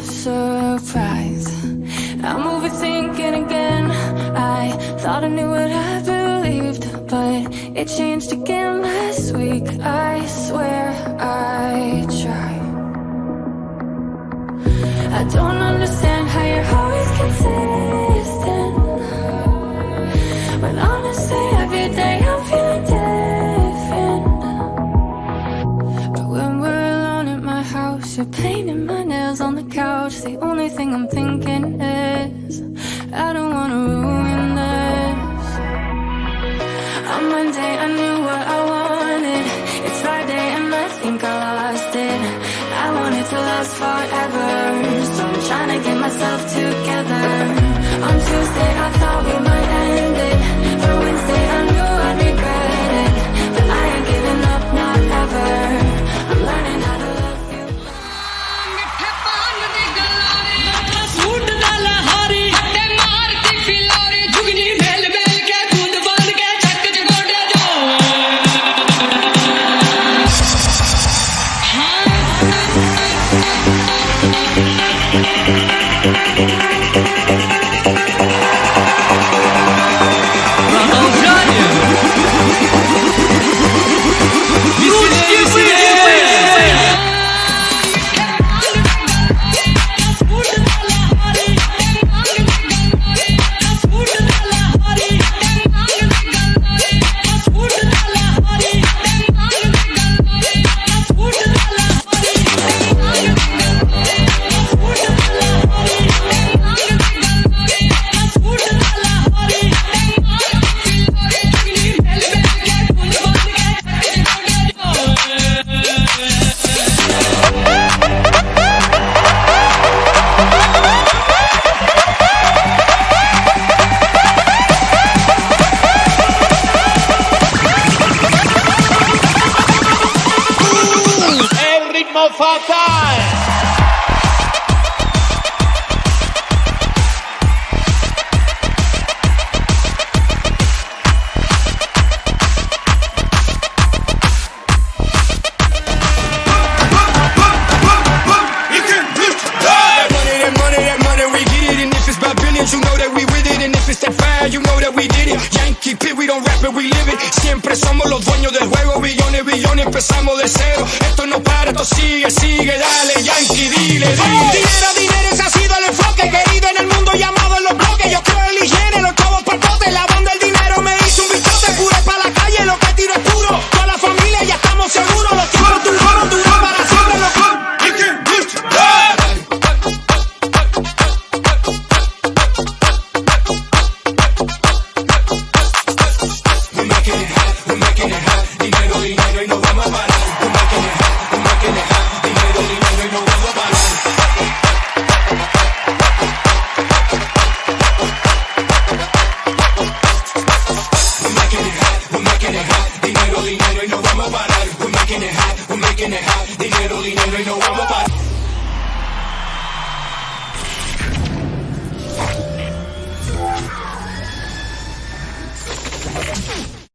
surprise. I'm overthinking again. I thought I knew what I believed, but it changed again last week. I swear I try. I don't understand how you're always consistent, when honestly every day I'm feeling different. But when we're alone at my house, you're painting my nails on the couch. The only thing I'm thinking is I don't wanna ruin this. On Monday I knew what I wanted. It's Friday and I think I lost it. I want it to last forever, so I'm trying to get myself together. On Tuesday I thought we might end it. For Wednesday I knew I'd regret it, but I ain't giving up, not ever. I'm learning how to love you. You know that we with it, and if it's that fire, you know that we did it. Yankee P, we don't rap it, we live it. Siempre somos los dueños del juego, billones, billones, empezamos de cero. Esto no para, esto sigue, sigue, dale, Yankee, dile, dile. Dinero, dinero, ese ha sido el enfoque, querido en el mundo llamado en los bloques. Yo creo en la higiene, los chavos por pote, la banda, el dinero me hizo un bichote. Pure pa' la calle, lo que tiro es puro. Toda la familia ya estamos seguros, los tiempos duraron, duran para siempre los Dinero, dinero y no vamos a parar.